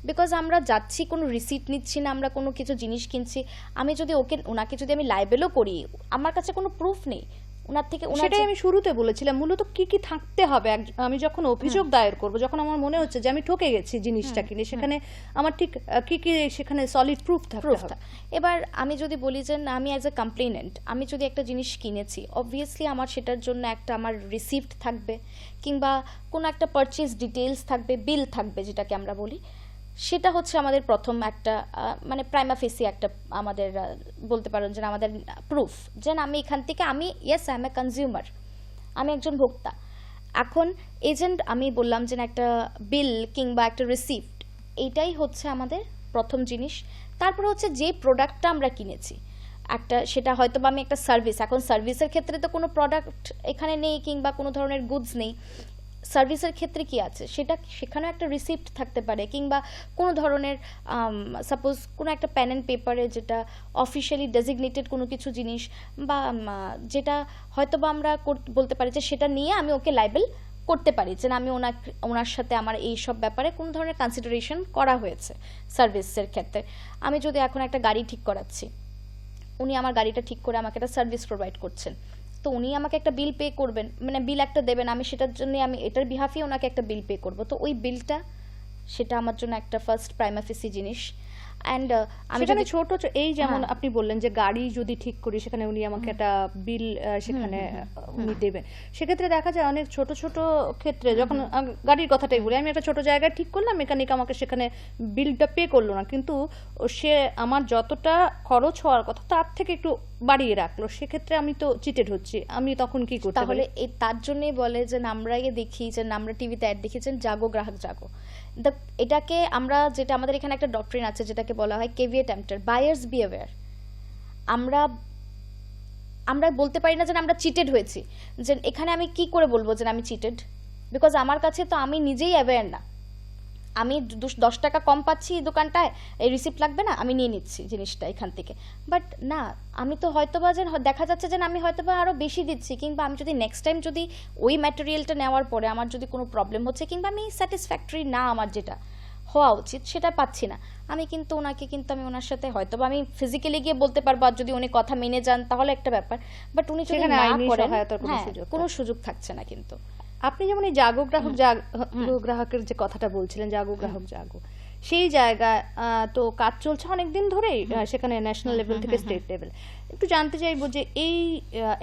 বিকজ আমরা যাচ্ছি কোনো রিসিট নিচ্ছি না, আমরা কোনো কিছু জিনিস কিনছি, আমি যদি ওনাকে যদি আমি লাইবেলও করি, আমার কাছে কোনো প্রুফ নেই ওনার থেকে। সেটাই আমি শুরুতে বলেছিলাম, মূলত কি কি থাকতে হবে আমি যখন অভিযোগ দায়ের করব, যখন আমার মনে হচ্ছে যে আমি ঠকে গেছি জিনিসটা কিনে, সেখানে আমার ঠিক কি কি সেখানে সলিড প্রুফ থাকতে হবে। এবার আমি যদি বলি যে আমি অ্যাজ এ কমপ্লেনেন্ট আমি যদি একটা জিনিস কিনেছি, অবভিয়াসলি আমার সেটার জন্য একটা আমার রিসিপ্ট থাকবে, কিংবা কোনো একটা পারচেজ ডিটেলস থাকবে, বিল থাকবে যেটাকে আমরা বলি। সেটা হচ্ছে আমাদের প্রথম একটা প্রাইমা ফেসি একটা আমাদের বলতে পারেন যে আমাদের প্রুফ যে আমি এখান থেকে yes I M A consumer, আমি একজন ভোক্তা। এখন এজেন্ট আমি বললাম যে একটা বিল কিংবা একটা রিসিপ্ট, এইটাই হচ্ছে আমাদের প্রথম জিনিস। তারপরে হচ্ছে যে প্রোডাক্টটা আমরা কিনেছি সেটা হয়তো বা আমি একটা সার্ভিস, এখন সার্ভিসের ক্ষেত্রে তো কোনো প্রোডাক্ট এখানে নেই কিংবা কোনো ধরনের গুডস নেই। সার্ভিসের ক্ষেত্রে কি আছে সেখানেও একটা রিসিপ্ট থাকতে পারে, কিংবা কোনো ধরনের সাপোজ কোনো একটা পেন অ্যান্ড পেপারে যেটা অফিসিয়ালি ডেজিগনেটেড কোনো কিছু জিনিস, বা যেটা হয়তো বা আমরা বলতে পারি যে সেটা নিয়ে আমি ওকে লাইবেল করতে পারি যে আমি ওনার সাথে আমার এই সব ব্যাপারে কোন ধরনের কনসিডারেশন করা হয়েছে। সার্ভিসের ক্ষেত্রে আমি যদি এখন একটা গাড়ি ঠিক করাচ্ছি, উনি আমার গাড়িটা ঠিক করে আমাকে একটা সার্ভিস প্রোভাইড করছেন, তো উনি আমাকে একটা বিল পে করবেন, বিল একটা দেবেন, আমি সেটার জন্য আমি এটার বিহাফে ওনাকে একটা বিল পে করব। তো ওই বিলটা সেটা আমার জন্য একটা ফার্স্ট প্রাইমা ফেসি জিনিস। অ্যান্ড আমি সেখানে ছোট এই যেমন আপনি বললেন যে গাড়ি যদি ঠিক করি সেখানে উনি আমাকে একটা বিল সেখানে উনি দেবেন, সেক্ষেত্রে দেখা যায় অনেক ছোট ছোট ক্ষেত্রে, যখন গাড়ির কথাটাই বলি, আমি একটা ছোট জায়গায় ঠিক করলাম, মেকানিক আমাকে সেখানে বিলটা পে করলো না, কিন্তু সে আমার যতটা খরচ হওয়ার কথা তার থেকে একটু বাড়িয়ে রাখলো, সেক্ষেত্রে আমি তো চিটেড হচ্ছি, আমি তখন কি করতে পারি? তাহলে তার জন্যই বলে যে আমরা দেখি যে আমরা টিভিতে অ্যাড দেখেছেন জাগো গ্রাহক জাগো। এটাকে আমরা যেটা আমাদের এখানে একটা ডক্ট্রিন আছে যেটাকে বলা হয় কেভিয়েট এম্পটার, বায়ার্স বি অ্যাওয়্যার। আমরা বলতে পারি না যে আমরা চিটেড হয়েছি, যে এখানে আমি কি করে বলবো যে আমি চিটেড, বিকজ আমার কাছে তো আমি নিজেই অ্যাওয়্যার না, আমি 10 টাকা কম পাচ্ছি দোকানটায়, এই রিসিপ্ট লাগবে না, আমি নিয়ে নিচ্ছি জিনিসটা এখান থেকে। বাট না, আমি তো হয়তোবা যে দেখা যাচ্ছে যে আমি হয়তোবা আরও বেশি দিচ্ছি, কিংবা আমি যদি নেক্সট টাইম যদি ওই ম্যাটেরিয়ালটা নেওয়ার পরে আমার যদি কোনো প্রবলেম হচ্ছে, কিংবা আমি স্যাটিসফ্যাক্টরি না, আমার যেটা হওয়া উচিত সেটা পাচ্ছি না, আমি কিন্তু আমি ওনার সাথে হয়তোবা আমি ফিজিক্যালি গিয়ে বলতে পারবো, আর যদি উনি কথা মেনে যান তাহলে একটা ব্যাপার, বাট উনি যদি না করেন কোনো সুযোগ থাকছে না। কিন্তু আপনি যেমন এই জাগো গ্রাহকের যে কথাটা বলছিলেন, জাগো গ্রাহক জাগো, সেই জায়গায় তো কাজ চলছে অনেক দিন ধরেই, সেখানে ন্যাশনাল লেভেল থেকে স্টেট লেভেল। একটু জানতে চাইবো যে এই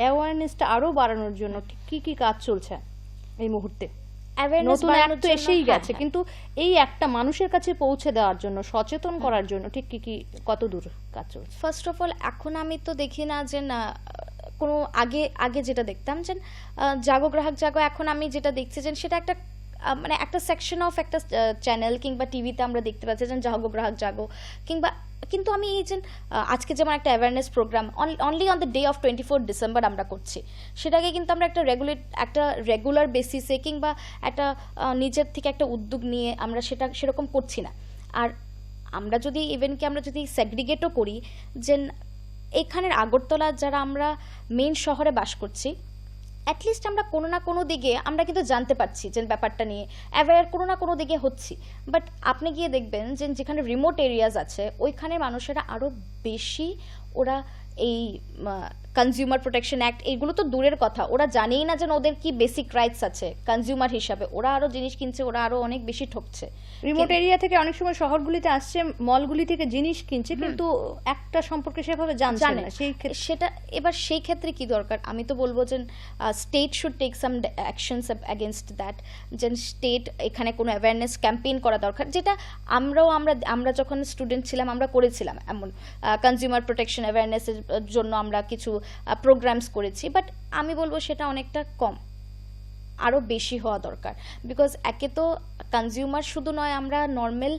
অ্যাওয়ারনেসটা আরো বাড়ানোর জন্য ঠিক কি কি কাজ চলছে এই মুহূর্তে? নতুন অ্যাক্ট তো এসেই গেছে, কিন্তু এই একটা মানুষের কাছে পৌঁছে দেওয়ার জন্য, সচেতন করার জন্য ঠিক কি কি কত দূর কাজ চলছে? ফার্স্ট অফ অল এখন আমি তো দেখি না যে না কোনো আগে আগে যেটা দেখতাম যে জাগো গ্রাহক জাগো, এখন আমি যেটা দেখছি যে সেটা একটা মানে একটা সেকশন অফ একটা চ্যানেল কিংবা টিভিতে আমরা দেখতে পাচ্ছি যে জাগো গ্রাহক জাগো কিংবা, কিন্তু আমি এই যে আজকে যেমন একটা awareness program only on the day of 24 December আমরা করছি, সেটাকে কিন্তু আমরা একটা রেগুলার বেসিসে কিংবা একটা নিজের থেকে একটা উদ্যোগ নিয়ে আমরা সেরকম করছি না। আর আমরা যদি ইভেনকে আমরা যদি সেগ্রিগেটও করি যে এখানের আগরতলা যারা আমরা মেন শহরে বাস করছি, অ্যাটলিস্ট আমরা কোনো না কোনো দিকে আমরা কিন্তু জানতে পারছি যে ব্যাপারটা নিয়ে অ্যাওয়্যার কোনো না কোনো দিকে হচ্ছি। বাট আপনি গিয়ে দেখবেন যে যেখানে রিমোট এরিয়াজ আছে ওইখানে মানুষেরা আরও বেশি ওরা এই কনজিউমার প্রোটেকশন অ্যাক্ট এগুলো তো দূরের কথা, ওরা জানেই না যে ওদের কি বেসিক রাইটস আছে কনজিউমার হিসাবে, ওরা আরও জিনিস কিনছে, ওরা আরও অনেক বেশি ঠকছে। রিমোট এরিয়া থেকে অনেক সময় শহরগুলিতে আসছে, মলগুলি থেকে জিনিস কিনছে, কিন্তু একটা সম্পর্কে সেভাবে জানছে না। সেটা এবার সেই ক্ষেত্রে কি দরকার? আমি তো বলবো যে state should take some actions against that, যে স্টেট এখানে কোনো অ্যাওয়ারনেস ক্যাম্পেইন করা দরকার, যেটা আমরা যখন স্টুডেন্ট ছিলাম আমরা করেছিলাম, এমন কনজিউমার প্রোটেকশন অ্যাওয়ারনেসের জন্য আমরা কিছু প্রোগ্রামস করেছি। বাট আমি বলবো সেটা অনেকটা কম, আরও বেশি হওয়া দরকার। বিকজ একে তো কনজিউমার শুধু নয়, আমরা নর্মাল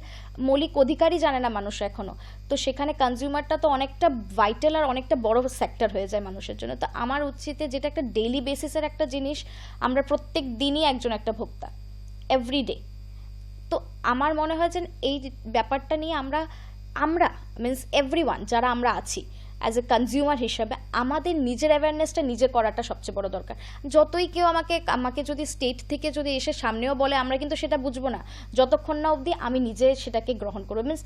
মৌলিক অধিকারই জানে না মানুষ এখনো, তো সেখানে কনজিউমারটা তো অনেকটা ভাইটাল আর অনেকটা বড় সেক্টর হয়ে যায় মানুষের জন্য। তো আমার উচিত যেটা একটা ডেইলি বেসিসের একটা জিনিস, আমরা প্রত্যেক দিনই একজন একটা ভোক্তা, এভরিডে। তো আমার মনে হয় যে এই ব্যাপারটা নিয়ে আমরা মিনস এভরিওয়ান যারা আমরা আছি অ্যাজ এ কনজিউমার হিসাবে, আমাদের নিজের অ্যাওয়ারনেসটা নিজে করাটা সবচেয়ে বড় দরকার। যতই কেউ আমাকে যদি স্টেট থেকে যদি এসে সামনেও বলে, আমরা কিন্তু সেটা বুঝবো না যতক্ষণ না অবধি আমি নিজে সেটাকে গ্রহণ করবো। মিনস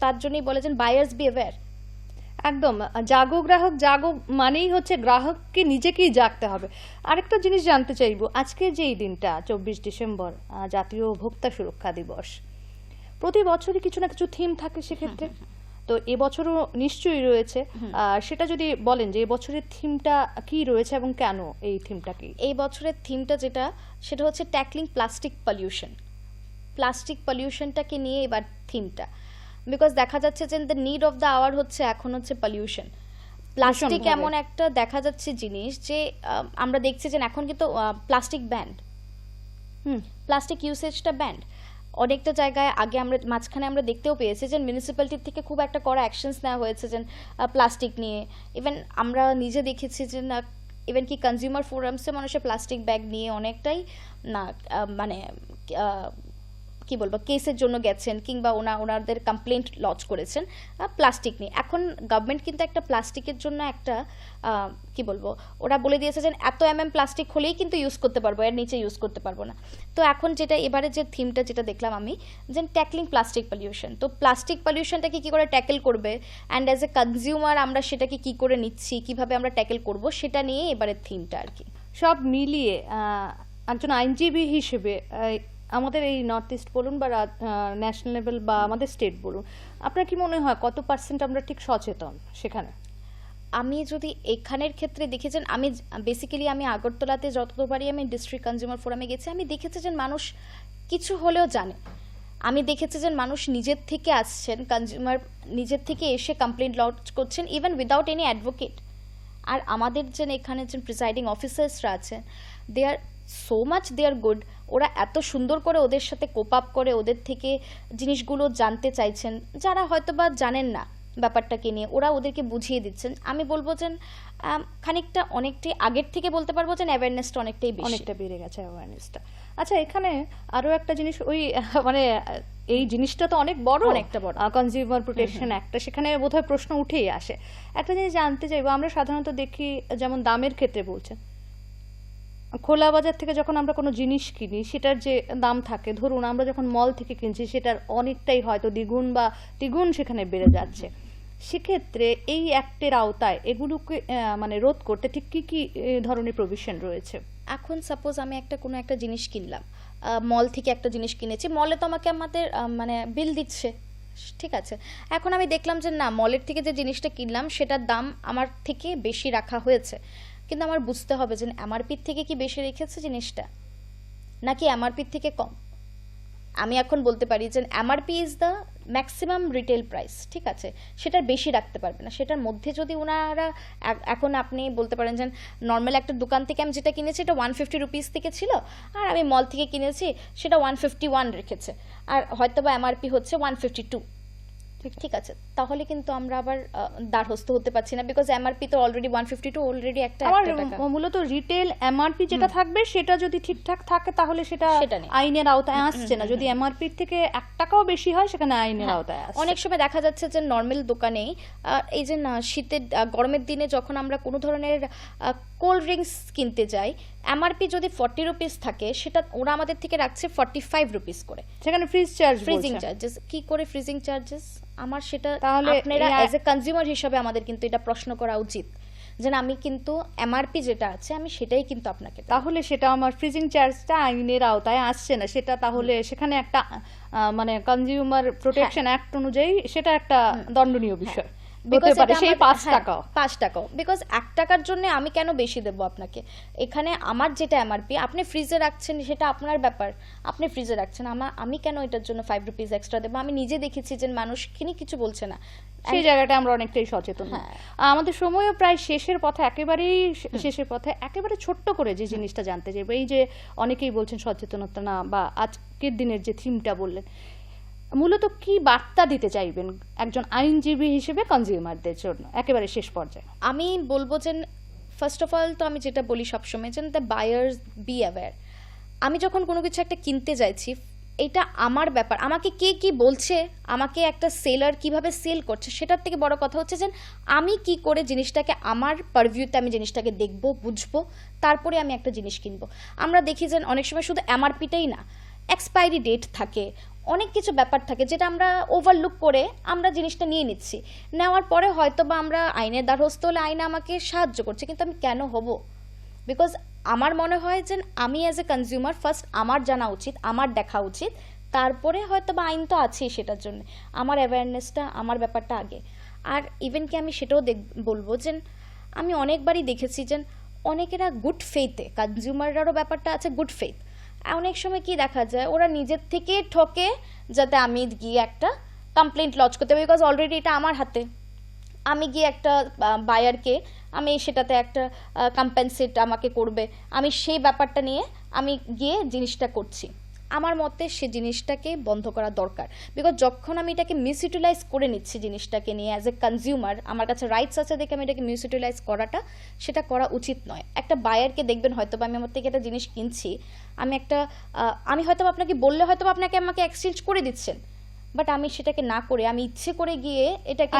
তার জন্যই বলে যে বায়ার্স বি অ্যাওয়্যার। একদম, জাগো গ্রাহক জাগো মানেই হচ্ছে গ্রাহককে নিজেকেই জাগতে হবে। আরেকটা জিনিস জানতে চাইবো, আজকে যে এই দিনটা 24 ডিসেম্বর জাতীয় ভোক্তা সুরক্ষা দিবস, প্রতি বছরই কিছু না কিছু থিম থাকে সেক্ষেত্রে, তো এবছরও নিশ্চয়ই রয়েছে। সেটা যদি বলেন যে এবছরের থিমটা কি রয়েছে এবং কেন এই থিমটা কি? এই বছরের থিমটা সেটা হচ্ছে ট্যাকলিং প্লাস্টিক পলিউশনটাকে নিয়ে এবার থিমটা। বিকজ দেখা যাচ্ছে যে the need of the hour এখন হচ্ছে পলিউশন। প্লাস্টিক এমন একটা দেখা যাচ্ছে জিনিস যে আমরা দেখছি যে এখন কিন্তু প্লাস্টিক ব্যান্ড, প্লাস্টিক ইউসেজটা ব্যান্ড অনেকটা জায়গায়। আগে মাঝখানে আমরা দেখতেও পেয়েছি যে মিউনিসিপ্যালিটির থেকে খুব একটা কড়া অ্যাকশনস নেওয়া হয়েছে যে প্লাস্টিক নিয়ে। ইভেন আমরা নিজে দেখেছি যে ইভেন কি কনজিউমার ফোরামসে মানুষের প্লাস্টিক ব্যাগ নিয়ে অনেকটাই মানে কি বলবো কেসের জন্য গেছেন কিংবা ওনাদের কমপ্লেন্ট লজ করেছেন প্লাস্টিক নিয়ে। এখন গভর্নমেন্ট কিন্তু একটা প্লাস্টিকের জন্য একটা কি বলবো ওরা বলে দিয়েছে যে এত প্লাস্টিক হলেই কিন্তু ইউজ করতে পারবো, এর নিচে ইউজ করতে পারবো না। তো এখন এবারে যে থিমটা যেটা দেখলাম আমি, যে ট্যাকলিং প্লাস্টিক পলিউশন, তো প্লাস্টিক পলিউশনটাকে কি করে ট্যাকেল করবে অ্যান্ড অ্যাজ এ কনজিউমার আমরা সেটাকে কি করে নিচ্ছি, কিভাবে আমরা ট্যাকেল করব, সেটা নিয়ে এবারে থিমটা আর কি। সব মিলিয়ে একজন আইনজীবী হিসেবে আমাদের এই নর্থ ইস্ট বলুন বা ন্যাশনাল লেভেল বা আমাদের স্টেট বলুন, আপনার কি মনে হয় কত পার্সেন্ট আমরা ঠিক সচেতন সেখানে? আমি যদি এখানের ক্ষেত্রে দেখেছেন, আমি বেসিক্যালি আমি আগরতলাতে যতবারই আমি ডিস্ট্রিক্ট কনজিউমার ফোরামে গেছি, আমি দেখেছি যে মানুষ কিছু হলেও জানে। আমি দেখেছি যে মানুষ নিজের থেকে আসছেন, কনজিউমার নিজের থেকে এসে কমপ্লেন্ট লজ করছেন ইভেন উইদাউট এনি অ্যাডভোকেট। আর আমাদের যে এখানে যে প্রিসাইডিং অফিসার্সরা আছেন, দে আর সো মাচ দে আর গুড, ওরা এত সুন্দর করে ওদের সাথে কোপ আপ করে ওদের থেকে জিনিসগুলো জানতে চাইছেন, যারা হয়তো বা জানেন না ব্যাপারটাকে নিয়ে, ওরা ওদেরকে বুঝিয়ে দিচ্ছেন। আমি বলবো যে খানিকটা অনেকটাই আগের থেকে বলতে পারবো যে অ্যাওয়ারনেসটা অনেকটা বেড়ে গেছে অ্যাওয়ারনেসটা। আচ্ছা, এখানে আরো একটা জিনিস, ওই মানে এই জিনিসটা তো অনেকটা বড় কনজিউমার প্রোটেকশন একটা, সেখানে বোধহয় প্রশ্ন উঠেই আসে। একটা জিনিস জানতে চাইবো, আমরা সাধারণত দেখি যেমন দামের ক্ষেত্রে বলছেন, খোলা বাজার থেকে যখন আমরা কোনো জিনিস কিনি সেটার যে দাম থাকে, ধরুন আমরা যখন মল থেকে কিনছি সেটার অনেকটাই হয়তো দ্বিগুণ বা তিগুণ সেখানে বেড়ে যাচ্ছে। সেক্ষেত্রে এই অ্যাক্টের আওতায় এগুলোকে মানে রোধ করতে ঠিক কি কি ধরনের প্রভিশন রয়েছে? এখন সাপোজ আমি কোনো একটা জিনিস কিনলাম, মল থেকে একটা জিনিস কিনেছি, মলে তো আমাকে আমাদের মানে বিল দিচ্ছে, ঠিক আছে। এখন আমি দেখলাম যে না, মলের থেকে যে জিনিসটা কিনলাম সেটার দাম আমার থেকে বেশি রাখা হয়েছে, কিন্তু আমার বুঝতে হবে যে এমআরপির থেকে কি বেশি রেখেছে জিনিসটা নাকি এমআরপির থেকে কম। আমি এখন বলতে পারি যে MRP is the maximum retail price, ঠিক আছে, সেটার বেশি রাখতে পারবে না। সেটার মধ্যে যদি ওনারা এখন আপনি বলতে পারেন যে নর্মাল একটা দোকান থেকে আমি যেটা কিনেছি এটা 150 রুপিস থেকে ছিল, আর আমি মল থেকে কিনেছি সেটা 151 রেখেছে, আর হয়তো বা এমআরপি হচ্ছে 152, ঠিক আছে, তাহলে কিন্তু আমরা আবার দ্বারস্থ হতে পারছি না, বিকজ এমআরপি তো অলরেডি 152, অলরেডি একটা আমার টাকা। মূলত রিটেল এমআরপি যেটা থাকবে সেটা যদি ঠিকঠাক থাকে তাহলে সেটা নেই। আইনের আওতায় আসছে না। যদি এমআরপি থেকে 1 টাকাও বেশি হয় সেখানে আইনের আওতায় আসছে। অনেক সময় দেখা যাচ্ছে যে নর্মাল দোকানেই এই যে না শীতের গরমের দিনে যখন আমরা কোনো ধরনের কোল্ড ড্রিঙ্কস কিনতে যাই, এমআরপি যদি 40 রুপিস থাকে সেটা ওরা আমাদের থেকে রাখছে 45 রুপিস করে। সেখানে ফ্রিজিং চার্জেস কি করে ফ্রিজিং চার্জেস আমার সেটা তাহলে আপনারা অ্যাজ এ কনজিউমার হিসেবে আমাদের কিন্তু এটা প্রশ্ন করা উচিত যে আমি কিন্তু এমআরপি যেটা আছে আমি সেটাই কিন্তু আপনাকে, তাহলে সেটা আমার ফ্রিজিং চার্জটা আইনের আওতায় আসছে না, সেটা তাহলে সেখানে একটা মানে কনজিউমার প্রোটেকশন অ্যাক্ট অনুযায়ী সেটা একটা দণ্ডনীয় বিষয় হতে পারে, সেই 5 টাকাও। বিকজ 1 টাকার জন্য আমি কেন বেশি দেবো আপনাকে? এখানে আমার যেটা এমআরপি আপনি ফ্রিজে রাখছেন সেটা আপনার ব্যাপার, আপনি ফ্রিজে রাখছেন, আমি কেন এটার জন্য 5 রুপিস এক্সট্রা দেবো? আমি নিজে দেখেছি যে মানুষ কিনে কিছু বলছে না, সেই জায়গাটা আমরা অনেকটাই সচেতন। আমাদের সময়ও প্রায় শেষের পথে, একেবারেই শেষের পথে, একেবারে ছোট্ট করে যে জিনিসটা জানতে চাইবো, এই যে অনেকেই বলছেন সচেতনতা না, বা আজকের দিনের যে থিমটা বললেন, মূলত কি বার্তা দিতে চাইবেন একজন আইনজীবী হিসেবে কনজিউমারদের জন্য একেবারে শেষ পর্যায়ে? আমি বলবো যে ফার্স্ট অফ অল তো আমি যেটা বলি সবসময় যে দ্য বায়ার্স বি অ্যাওয়্যার। আমি যখন কোনো কিছু একটা কিনতে যাচ্ছি, এটা আমার ব্যাপার, আমাকে কে কি বলছে, আমাকে একটা সেলার কিভাবে সেল করছে, সেটার থেকে বড় কথা হচ্ছে যে আমি কি করে জিনিসটাকে আমার পারভিউতে আমি জিনিসটাকে দেখবো, বুঝবো, তারপরে আমি একটা জিনিস কিনবো। আমরা দেখি যে অনেক সময় শুধু এমআরপিটাই না, এক্সপায়ারি ডেট থাকে, অনেক কিছু ব্যাপার থাকে যেটা আমরা ওভারলুক করে আমরা জিনিসটা নিয়ে নিচ্ছি। নেওয়ার পরে হয়তো বা আমরা আইনের দ্বারস্থ হলে আইন আমাকে সাহায্য করছে, কিন্তু আমি কেন হব? বিকজ আমার মনে হয় যে আমি অ্যাজ এ কনজিউমার ফার্স্ট আমার জানা উচিত, আমার দেখা উচিত, তারপরে হয়তো বা আইন তো আছেই সেটার জন্য। আমার অ্যাওয়ারনেসটা, আমার ব্যাপারটা আগে। আর ইভেন কি আমি সেটাও বলবো যে আমি অনেকবারই দেখেছি যে অনেকেরা গুড ফেইথে, কনজিউমাররারও ব্যাপারটা আছে গুড ফেইথ, অনেক সময় কি দেখা যায় ওরা নিজের থেকে ঠকে যাতে আমি গিয়ে একটা কমপ্লেন্ট লজ করতে পারি, বিকজ অলরেডি এটা আমার হাতে, আমি গিয়ে একটা বায়ারকে আমি সেটাতে একটা কম্পেনসেট আমাকে করবে, আমি সেই ব্যাপারটা নিয়ে আমি গিয়ে জিনিসটা করছি। আমার মতে সে জিনিসটাকে বন্ধ করা দরকার, বিকজ যখন আমি এটাকে মিসইউটিলাইজ করে নিচ্ছি জিনিসটাকে নিয়ে অ্যাজ এ কনজিউমার, আমার কাছে রাইটস আছে দেখে আমি এটাকে মিসইউটিলাইজ করাটা, সেটা করা উচিত নয়। একটা বায়ারকে দেখবেন হয়তো বা আমি আমার থেকে একটা জিনিস কিনছি, আমি হয়তো আপনাকে বললে হয়তো আপনাকে আমাকে এক্সচেঞ্জ করে দিচ্ছেন, বাট আমি সেটাকে না করে আমি ইচ্ছে করে গিয়ে এটাকে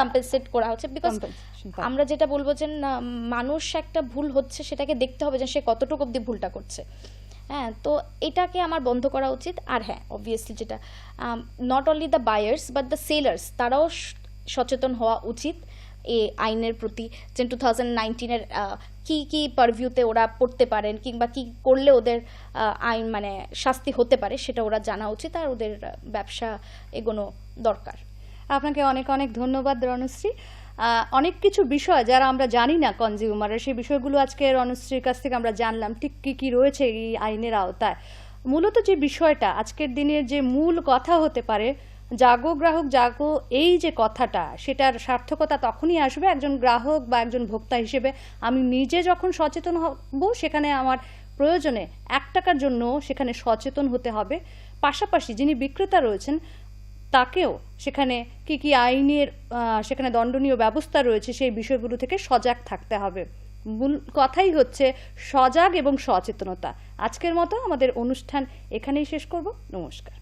কম্পেনসেট করা হচ্ছে। বিকজ আমরা যেটা বলবো যে মানুষ একটা ভুল হচ্ছে সেটাকে দেখতে হবে যে সে কতটুকু অব্দি ভুলটা করছে। হ্যাঁ, তো এটাকে আমার বন্ধ করা উচিত। আর হ্যাঁ, অবভিয়াসলি যেটা not only the buyers but the sellers, তারাও সচেতন হওয়া উচিত এই আইনের প্রতি, যে 2019-এর কি কি পারভিউতে ওরা পড়তে পারেন কিংবা কি করলে ওদের আইন মানে শাস্তি হতে পারে সেটা ওরা জানা উচিত, আর ওদের ব্যবসা এগোনো দরকার। আপনাকে অনেক অনেক ধন্যবাদ রণশ্রী। অনেক কিছু বিষয় যারা আমরা জানি না কনজিউমারের, সেই বিষয়গুলো আজকে রণশ্রীর কাছ থেকে আমরা জানলাম, ঠিক কী কী রয়েছে এই আইনের আওতায়। মূলত যে বিষয়টা আজকের দিনের যে মূল কথা হতে পারে, জাগো গ্রাহক জাগো, এই যে কথাটা, সেটার সার্থকতা তখনই আসবে একজন গ্রাহক বা একজন ভোক্তা হিসেবে আমি নিজে যখন সচেতন হব, সেখানে আমার প্রয়োজনে 1 টাকার জন্য সেখানে সচেতন হতে হবে। পাশাপাশি যিনি বিক্রেতা রয়েছেন তাকেও সেখানে কি কি আইনের সেখানে দণ্ডনীয় ব্যবস্থা রয়েছে সেই বিষয়গুলো থেকে সজাগ থাকতে হবে। মূল কথাই হচ্ছে সজাগ এবং সচেতনতা। আজকের মতো আমাদের অনুষ্ঠান এখানেই শেষ করব। নমস্কার।